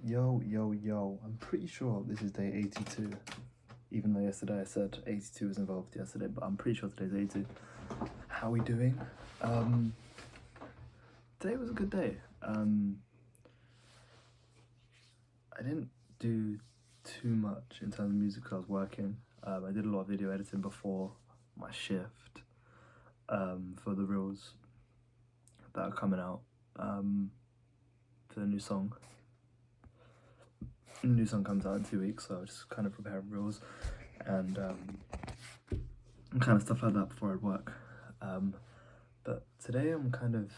Yo, yo, yo. I'm pretty sure this is day 82. Even though yesterday I said 82 was involved yesterday, but I'm pretty sure today's 82. How are we doing? Um, Today was a good day. I didn't do too much in terms of music because I was working. I did a lot of video editing before my shift for the reels that are coming out for the new song. The new song comes out in 2 weeks, so I was just kind of preparing reels and kind of stuff like that before I'd work. But today I'm kind of,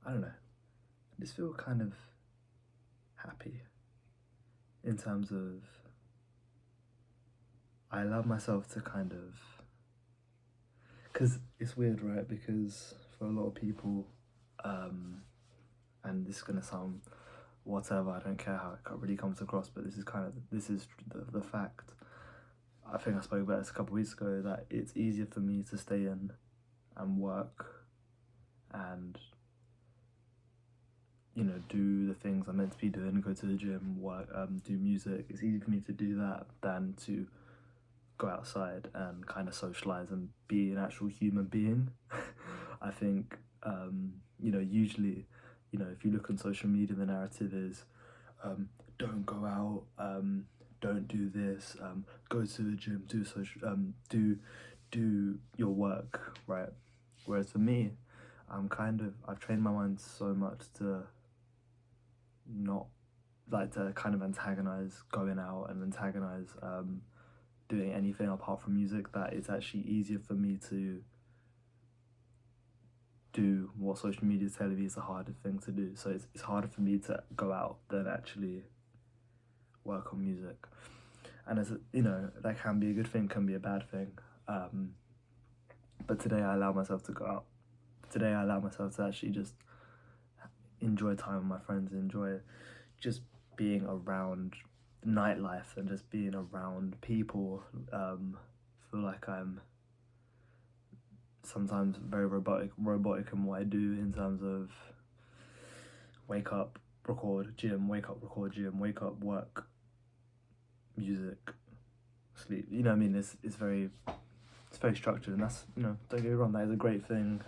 I don't know, I just feel kind of happy in terms of I allow myself to kind of, because it's weird, right? Because for a lot of people, and this is gonna sound whatever, I don't care how it really comes across, but this is the fact. I think I spoke about this a couple of weeks ago, that it's easier for me to stay in and work and do the things I'm meant to be doing, go to the gym, work, do music. It's easy for me to do that than to go outside and kind of socialize and be an actual human being. I think usually, if you look on social media, the narrative is don't go out, don't do this, go to the gym, do social, do your work, right? Whereas for me, I've trained my mind so much to not like to kind of antagonize going out and antagonize doing anything apart from music, that it's actually easier for me to do what social media is telling me is the harder thing to do. So it's harder for me to go out than actually work on music. And as that can be a good thing, can be a bad thing. But today I allow myself to go out. Today I allow myself to actually just enjoy time with my friends, enjoy just being around nightlife and just being around people. Feel like I'm sometimes very robotic in what I do, in terms of wake up, record, gym, wake up, record, gym, wake up, work, music, sleep. You know what I mean? It's very structured, and that's, don't get me wrong, that is a great thing.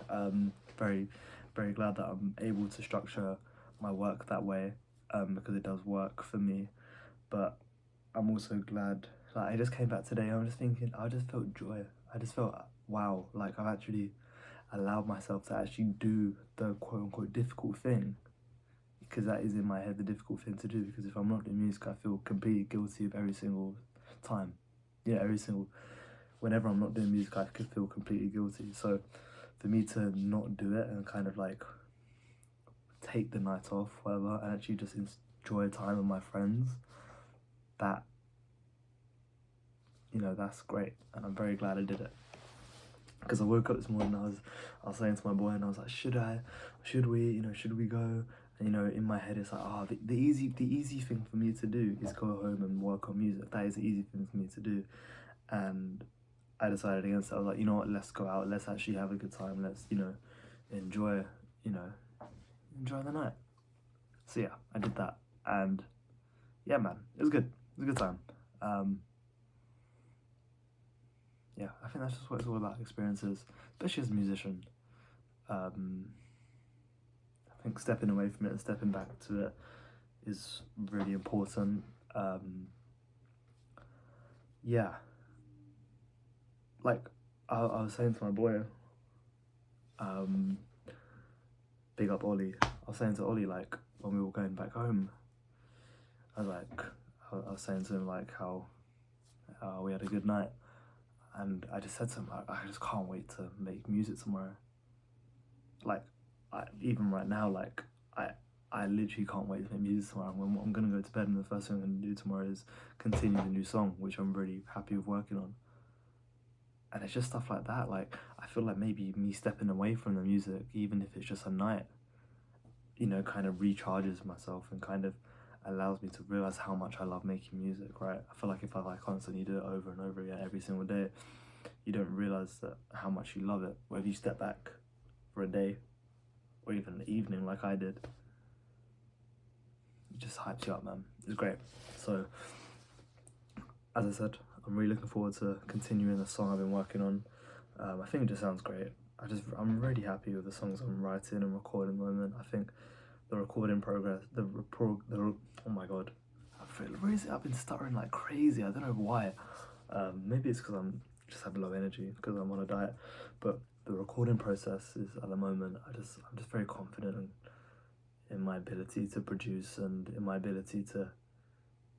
Very, very glad that I'm able to structure my work that way, because it does work for me. But I'm also glad, like, I just came back today, I was just thinking, I just felt joy. I just felt, wow, like I've actually allowed myself to actually do the quote unquote difficult thing, because that is in my head the difficult thing to do, because if I'm not doing music, I feel completely guilty of every single time. Whenever I'm not doing music, I could feel completely guilty. So for me to not do it and kind of like take the night off, whatever, and actually just enjoy time with my friends, that, that's great, and I'm very glad I did it. Because I woke up this morning, I was saying to my boy, and I was like, should we, should we go? And in my head it's like, the easy thing for me to do is go home and work on music. That is the easy thing for me to do. And I decided against it. I was like, you know what, let's go out, let's actually have a good time, let's, enjoy, enjoy the night. So yeah, I did that, and yeah, man, it was good. It was a good time. Yeah, I think that's just what it's all about, experiences, especially as a musician. I think stepping away from it and stepping back to it is really important. Yeah, like I was saying to my boy, big up Ollie. I was saying to Ollie, like, when we were going back home, I was saying to him like how we had a good night, and I just said to him, I just can't wait to make music tomorrow. Like, even right now, like, I literally can't wait to make music tomorrow. I'm gonna go to bed, and the first thing I'm gonna do tomorrow is continue the new song, which I'm really happy with working on. And it's just stuff like that. Like, I feel like maybe me stepping away from the music, even if it's just a night, kind of recharges myself and kind of allows me to realize how much I love making music, right? I feel like if I like constantly do it over and over again every single day, you don't realize that how much you love it. Whether you step back for a day or even an evening like I did, just hypes you up, man. It's great. So, as I said, I'm really looking forward to continuing the song I've been working on. I think it just sounds great. I'm really happy with the songs I'm writing and recording at the moment. I think the recording progress, oh my god, I've been stuttering like crazy. I don't know why. Maybe it's because I'm just have low energy because I'm on a diet. But the recording process is at the moment. I'm just very confident in my ability to produce and in my ability to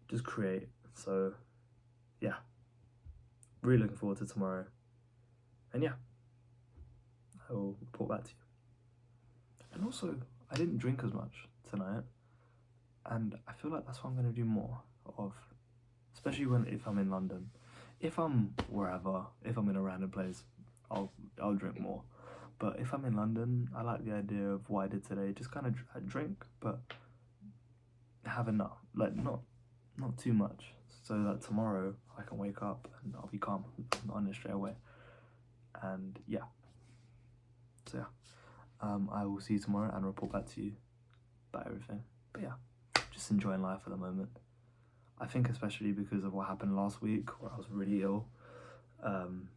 just create. So yeah, really looking forward to tomorrow. And yeah, I will report back to you. And also, I didn't drink as much tonight, and I feel like that's what I'm going to do more of, especially if I'm in London. If I'm wherever, if I'm in a random place, I'll drink more. But if I'm in London, I like the idea of what I did today. Just kind of drink, but have enough, like not too much, so that tomorrow I can wake up and I'll be calm, not on it straight away. And yeah, so yeah, I will see you tomorrow and report back to you about everything. But yeah, just enjoying life at the moment. I think especially because of what happened last week, where I was really ill.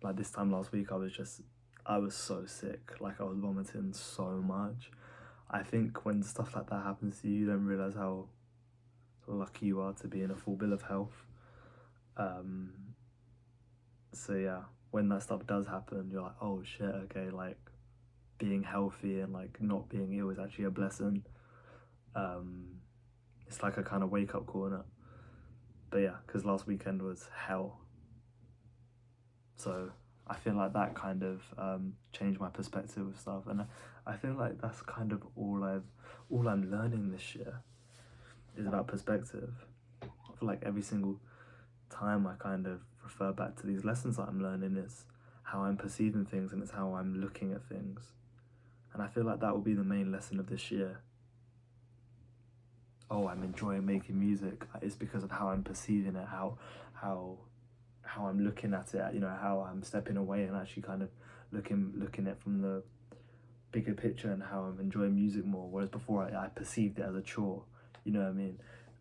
Like this time last week, I was so sick. Like I was vomiting so much. I think when stuff like that happens to you, you don't realize how lucky you are to be in a full bill of health. So yeah, when that stuff does happen, you're like, oh shit, okay, like being healthy and like not being ill is actually a blessing. It's like a kind of wake up call, innit? But yeah, because last weekend was hell. So I feel like that kind of changed my perspective of stuff, and I feel like that's kind of all I'm learning this year is about perspective. I feel like every single time I kind of refer back to these lessons that I'm learning, is how I'm perceiving things and it's how I'm looking at things. And I feel like that will be the main lesson of this year. Oh, I'm enjoying making music. It's because of how I'm perceiving it, how I'm looking at it, you know, how I'm stepping away and actually kind of looking at from the bigger picture, and how I'm enjoying music more. Whereas before I perceived it as a chore, you know what I mean?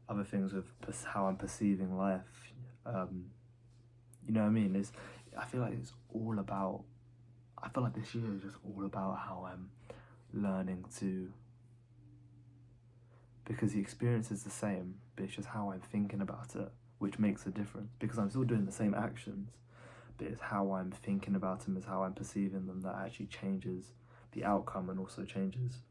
Other things with how I'm perceiving life, you know what I mean? I feel like this year is just all about how I'm learning to, because the experience is the same, but it's just how I'm thinking about it which makes a difference, because I'm still doing the same actions, but it's how I'm thinking about them, is how I'm perceiving them, that actually changes the outcome and also changes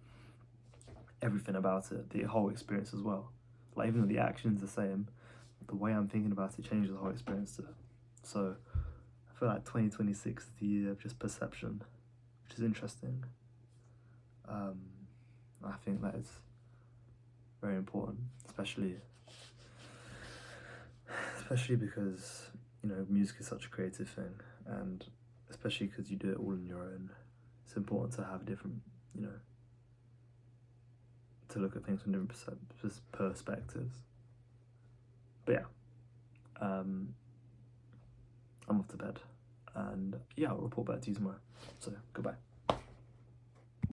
everything about it, the whole experience as well. Like even though the action's the same, the way I'm thinking about it changes the whole experience too. So I feel like 2026 is the year of just perception, which is interesting. I think that is very important, especially because, you know, music is such a creative thing, and especially because you do it all on your own, it's important to have different, you know, to look at things from different perspectives. But yeah, I'm off to bed, and yeah, I'll report back to you tomorrow. So goodbye.